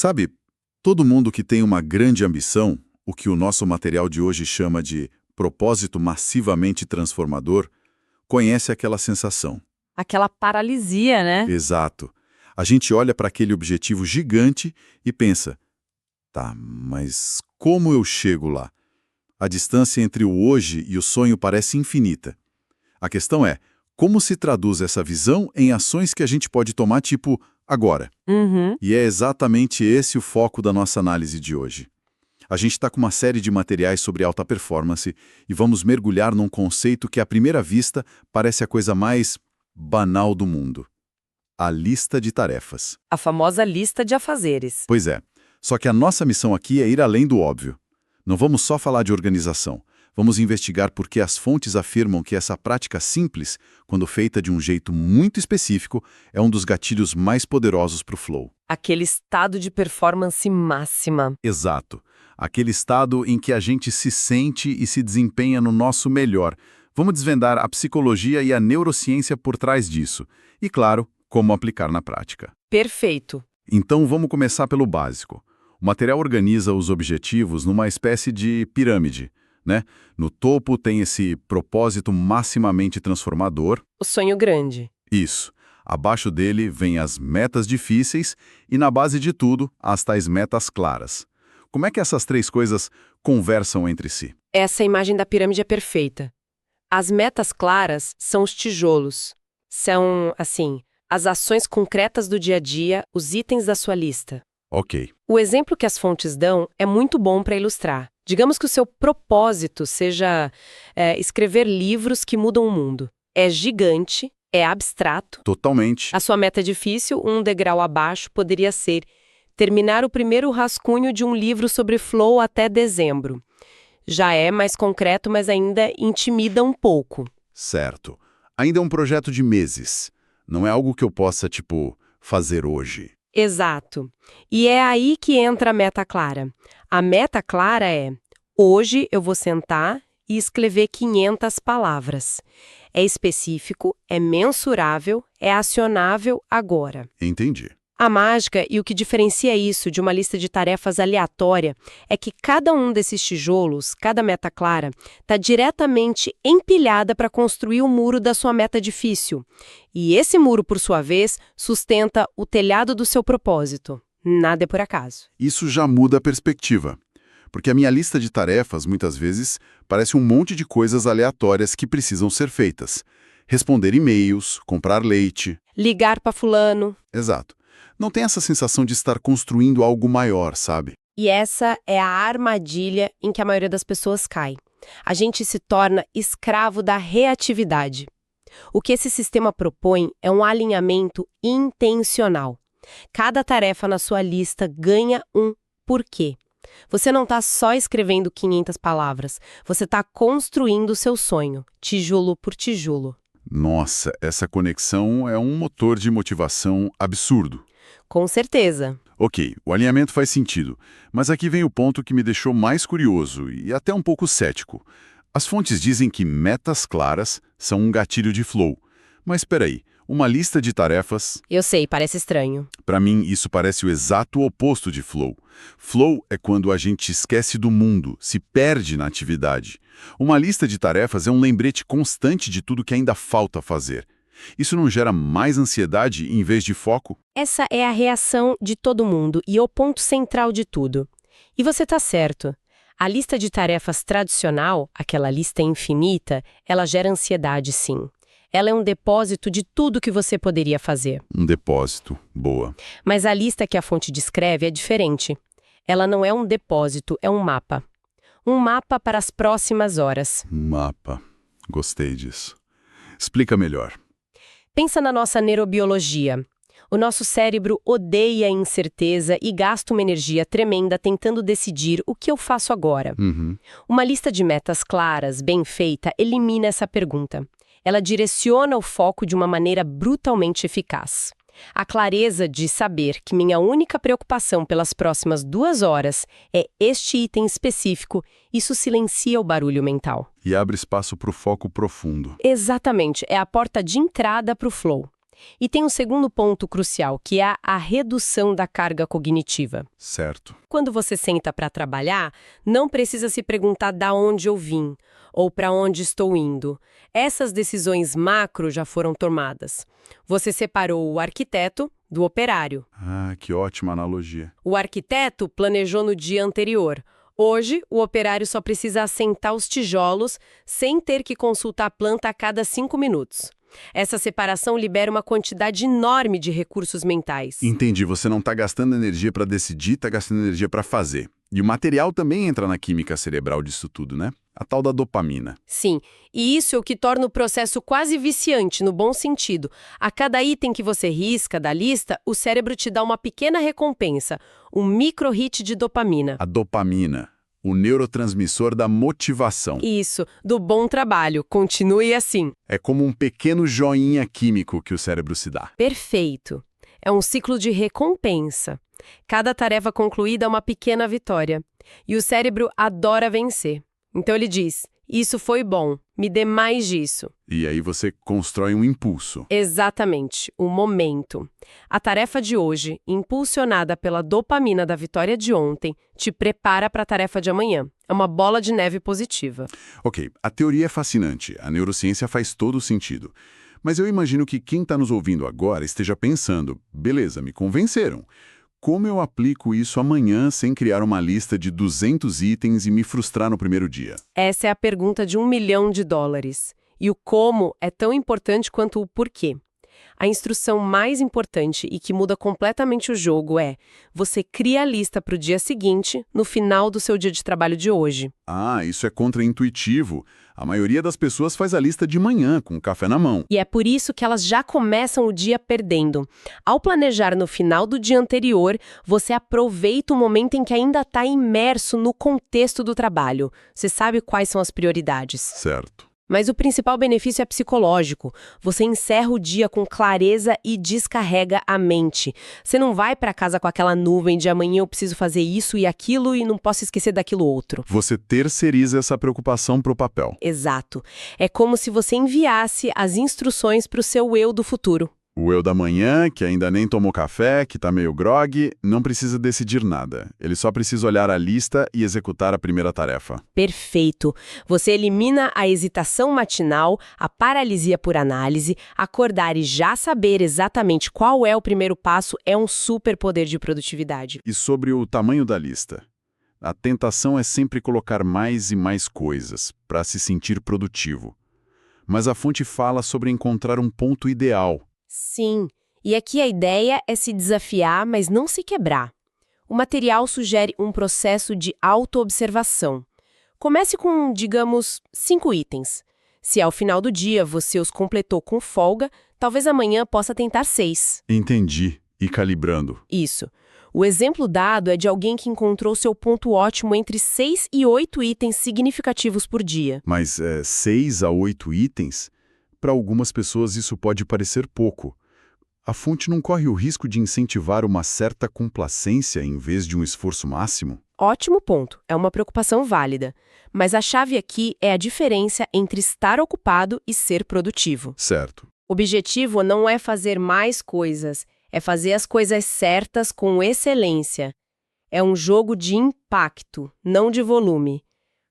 Sabe, todo mundo que tem uma grande ambição, o que o nosso material de hoje chama de propósito massivamente transformador, conhece aquela sensação. Aquela paralisia, né? Exato. A gente olha para aquele objetivo gigante e pensa, tá, mas como eu chego lá? A distância entre o hoje e o sonho parece infinita. A questão é, como se traduz essa visão em ações que a gente pode tomar, tipo, agora? Uhum. E é exatamente esse o foco da nossa análise de hoje. A gente está com uma série de materiais sobre alta performance e vamos mergulhar num conceito que, à primeira vista, parece a coisa mais banal do mundo. A lista de tarefas. A famosa lista de afazeres. Pois é, só que a nossa missão aqui é ir além do óbvio. Não vamos só falar de organização. Vamos investigar por que as fontes afirmam que essa prática simples, quando feita de um jeito muito específico, é um dos gatilhos mais poderosos para o flow. Aquele estado de performance máxima. Exato. Aquele estado em que a gente se sente e se desempenha no nosso melhor. Vamos desvendar a psicologia e a neurociência por trás disso. E, claro, como aplicar na prática. Perfeito. Então, vamos começar pelo básico. O material organiza os objetivos numa espécie de pirâmide, né? No topo tem esse propósito maximamente transformador. O sonho grande. Isso. Abaixo dele vem as metas difíceis e, na base de tudo, as tais metas claras. Como é que essas três coisas conversam entre si? Essa imagem da pirâmide é perfeita. As metas claras são os tijolos. São, assim, as ações concretas do dia a dia, os itens da sua lista. Ok. O exemplo que as fontes dão é muito bom para ilustrar. Digamos que o seu propósito seja escrever livros que mudam o mundo. É gigante, é abstrato. Totalmente. A sua meta é difícil, um degrau abaixo poderia ser terminar o primeiro rascunho de um livro sobre flow até dezembro. Já é mais concreto, mas ainda intimida um pouco. Certo. Ainda é um projeto de meses. Não é algo que eu possa, fazer hoje. Exato. E é aí que entra a meta clara. A meta clara é: hoje eu vou sentar e escrever 500 palavras. É específico, é mensurável, é acionável agora. Entendi. A mágica e o que diferencia isso de uma lista de tarefas aleatória é que cada um desses tijolos, cada meta clara, está diretamente empilhada para construir o muro da sua meta difícil. E esse muro, por sua vez, sustenta o telhado do seu propósito. Nada é por acaso. Isso já muda a perspectiva. Porque a minha lista de tarefas, muitas vezes, parece um monte de coisas aleatórias que precisam ser feitas. Responder e-mails, comprar leite. Ligar para fulano. Exato. Não tem essa sensação de estar construindo algo maior, sabe? E essa é a armadilha em que a maioria das pessoas cai. A gente se torna escravo da reatividade. O que esse sistema propõe é um alinhamento intencional. Cada tarefa na sua lista ganha um porquê. Você não está só escrevendo 500 palavras, você está construindo o seu sonho, tijolo por tijolo. Nossa, essa conexão é um motor de motivação absurdo. Com certeza. Ok, o alinhamento faz sentido, mas aqui vem o ponto que me deixou mais curioso e até um pouco cético. As fontes dizem que metas claras são um gatilho de flow. Mas espera aí, uma lista de tarefas... Eu sei, parece estranho. Para mim, isso parece o exato oposto de flow. Flow é quando a gente esquece do mundo, se perde na atividade. Uma lista de tarefas é um lembrete constante de tudo que ainda falta fazer. Isso não gera mais ansiedade em vez de foco? Essa é a reação de todo mundo e o ponto central de tudo. E você está certo. A lista de tarefas tradicional, aquela lista infinita, ela gera ansiedade, sim. Ela é um depósito de tudo que você poderia fazer. Um depósito. Boa. Mas a lista que a fonte descreve é diferente. Ela não é um depósito, é um mapa. Um mapa para as próximas horas. Mapa. Gostei disso. Explica melhor. Pensa na nossa neurobiologia. O nosso cérebro odeia a incerteza e gasta uma energia tremenda tentando decidir o que eu faço agora. Uma lista de metas claras, bem feita, elimina essa pergunta. Ela direciona o foco de uma maneira brutalmente eficaz. A clareza de saber que minha única preocupação pelas próximas 2 horas é este item específico, isso silencia o barulho mental. E abre espaço para o foco profundo. Exatamente, é a porta de entrada para o flow. E tem um segundo ponto crucial, que é a redução da carga cognitiva. Certo. Quando você senta para trabalhar, não precisa se perguntar da onde eu vim ou para onde estou indo. Essas decisões macro já foram tomadas. Você separou o arquiteto do operário. Ah, que ótima analogia. O arquiteto planejou no dia anterior. Hoje, o operário só precisa assentar os tijolos sem ter que consultar a planta a cada 5 minutos. Essa separação libera uma quantidade enorme de recursos mentais. Entendi, você não está gastando energia para decidir, está gastando energia para fazer. E o material também entra na química cerebral disso tudo, né? A tal da dopamina. Sim, e isso é o que torna o processo quase viciante, no bom sentido. A cada item que você risca da lista, o cérebro te dá uma pequena recompensa, um micro-hit de dopamina. A dopamina, o neurotransmissor da motivação. Isso, do bom trabalho. Continue assim. É como um pequeno joinha químico que o cérebro se dá. Perfeito. É um ciclo de recompensa. Cada tarefa concluída é uma pequena vitória. E o cérebro adora vencer. Então ele diz, isso foi bom, me dê mais disso. E aí você constrói um impulso. Exatamente, o momento. A tarefa de hoje, impulsionada pela dopamina da vitória de ontem, te prepara para a tarefa de amanhã. É uma bola de neve positiva. Ok, a teoria é fascinante, a neurociência faz todo sentido. Mas eu imagino que quem está nos ouvindo agora esteja pensando, beleza, me convenceram. Como eu aplico isso amanhã sem criar uma lista de 200 itens e me frustrar no primeiro dia? Essa é a pergunta de $1 milhão. E o como é tão importante quanto o porquê. A instrução mais importante e que muda completamente o jogo é: você cria a lista para o dia seguinte, no final do seu dia de trabalho de hoje. Ah, isso é contraintuitivo. A maioria das pessoas faz a lista de manhã, com o café na mão. E é por isso que elas já começam o dia perdendo. Ao planejar no final do dia anterior, você aproveita o momento em que ainda está imerso no contexto do trabalho. Você sabe quais são as prioridades. Certo. Mas o principal benefício é psicológico. Você encerra o dia com clareza e descarrega a mente. Você não vai para casa com aquela nuvem de amanhã eu preciso fazer isso e aquilo e não posso esquecer daquilo outro. Você terceiriza essa preocupação para o papel. Exato. É como se você enviasse as instruções para o seu eu do futuro. O eu da manhã, que ainda nem tomou café, que está meio grogue, não precisa decidir nada. Ele só precisa olhar a lista e executar a primeira tarefa. Perfeito. Você elimina a hesitação matinal, a paralisia por análise, acordar e já saber exatamente qual é o primeiro passo é um superpoder de produtividade. E sobre o tamanho da lista? A tentação é sempre colocar mais e mais coisas para se sentir produtivo. Mas a fonte fala sobre encontrar um ponto ideal. Sim, e aqui a ideia é se desafiar, mas não se quebrar. O material sugere um processo de autoobservação. Comece com, digamos, 5 itens. Se ao final do dia você os completou com folga, talvez amanhã possa tentar 6. Entendi. E calibrando. Isso. O exemplo dado é de alguém que encontrou seu ponto ótimo entre 6 e 8 itens significativos por dia. Mas 6 a 8 itens? Para algumas pessoas isso pode parecer pouco. A fonte não corre o risco de incentivar uma certa complacência em vez de um esforço máximo? Ótimo ponto, é uma preocupação válida. Mas a chave aqui é a diferença entre estar ocupado e ser produtivo. Certo. O objetivo não é fazer mais coisas, é fazer as coisas certas com excelência. É um jogo de impacto, não de volume.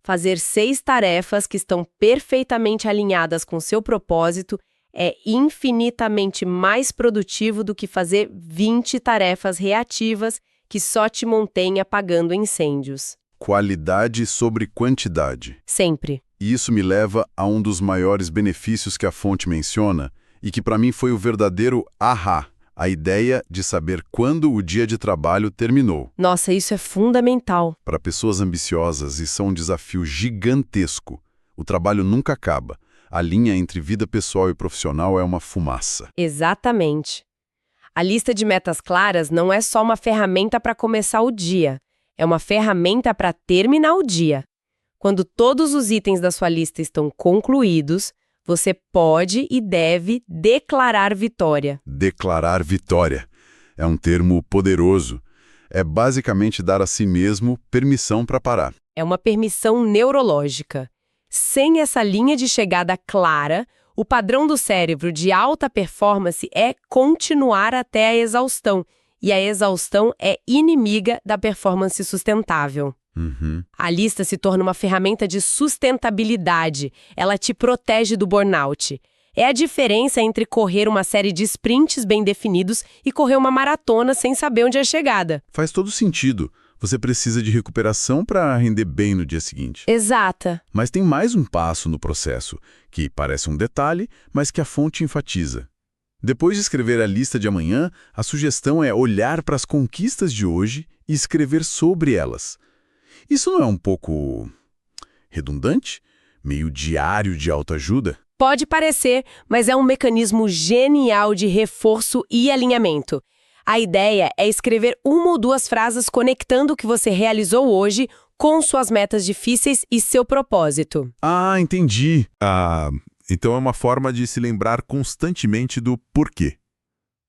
Fazer 6 tarefas que estão perfeitamente alinhadas com seu propósito é infinitamente mais produtivo do que fazer 20 tarefas reativas que só te mantêm apagando incêndios. Qualidade sobre quantidade. Sempre. E isso me leva a um dos maiores benefícios que a fonte menciona e que para mim foi o verdadeiro ahá. A ideia de saber quando o dia de trabalho terminou. Nossa, isso é fundamental. Para pessoas ambiciosas, isso é um desafio gigantesco. O trabalho nunca acaba. A linha entre vida pessoal e profissional é uma fumaça. Exatamente. A lista de metas claras não é só uma ferramenta para começar o dia. É uma ferramenta para terminar o dia. Quando todos os itens da sua lista estão concluídos, você pode e deve declarar vitória. Declarar vitória. É um termo poderoso. É basicamente dar a si mesmo permissão para parar. É uma permissão neurológica. Sem essa linha de chegada clara, O padrão do cérebro de alta performance é continuar até a exaustão, e a exaustão é inimiga da performance sustentável. A lista se torna uma ferramenta de sustentabilidade. Ela te protege do burnout. É a diferença entre correr uma série de sprints bem definidos e correr uma maratona sem saber onde é a chegada. Faz todo sentido. Você precisa de recuperação para render bem no dia seguinte. Exata. Mas tem mais um passo no processo, que parece um detalhe, mas que a fonte enfatiza. Depois de escrever a lista de amanhã, a sugestão é olhar para as conquistas de hoje e escrever sobre elas. Isso não é um pouco redundante? Meio diário de autoajuda? Pode parecer, mas é um mecanismo genial de reforço e alinhamento. A ideia é escrever uma ou duas frases conectando o que você realizou hoje com suas metas difíceis e seu propósito. Ah, entendi. Então é uma forma de se lembrar constantemente do porquê.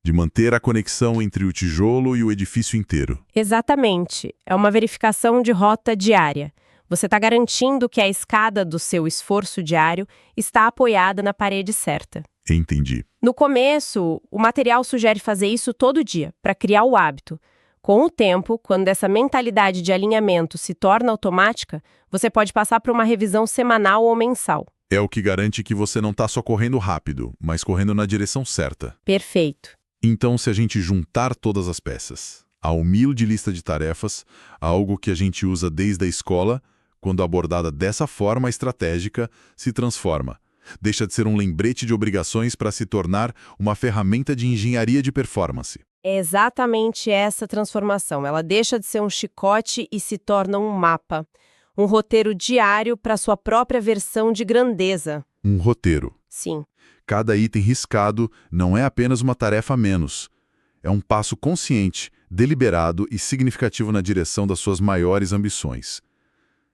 De manter a conexão entre o tijolo e o edifício inteiro. Exatamente. É uma verificação de rota diária. Você está garantindo que a escada do seu esforço diário está apoiada na parede certa. Entendi. No começo, o material sugere fazer isso todo dia, para criar o hábito. Com o tempo, quando essa mentalidade de alinhamento se torna automática, você pode passar para uma revisão semanal ou mensal. É o que garante que você não está só correndo rápido, mas correndo na direção certa. Perfeito. Então, se a gente juntar todas as peças, a humilde lista de tarefas, algo que a gente usa desde a escola, quando abordada dessa forma estratégica, se transforma. Deixa de ser um lembrete de obrigações para se tornar uma ferramenta de engenharia de performance. É exatamente essa transformação. Ela deixa de ser um chicote e se torna um mapa. Um roteiro diário para sua própria versão de grandeza. Um roteiro. Sim. Cada item riscado não é apenas uma tarefa a menos. É um passo consciente, deliberado e significativo na direção das suas maiores ambições.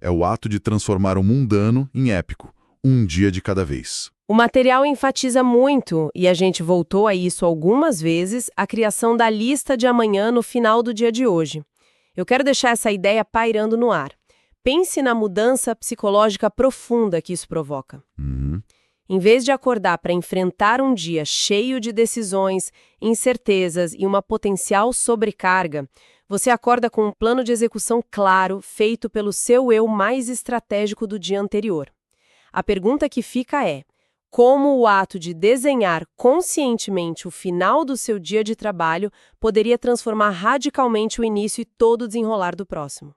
É o ato de transformar o mundano em épico, um dia de cada vez. O material enfatiza muito, e a gente voltou a isso algumas vezes, a criação da lista de amanhã no final do dia de hoje. Eu quero deixar essa ideia pairando no ar. Pense na mudança psicológica profunda que isso provoca. Em vez de acordar para enfrentar um dia cheio de decisões, incertezas e uma potencial sobrecarga, você acorda com um plano de execução claro, feito pelo seu eu mais estratégico do dia anterior. A pergunta que fica é: como o ato de desenhar conscientemente o final do seu dia de trabalho poderia transformar radicalmente o início e todo o desenrolar do próximo?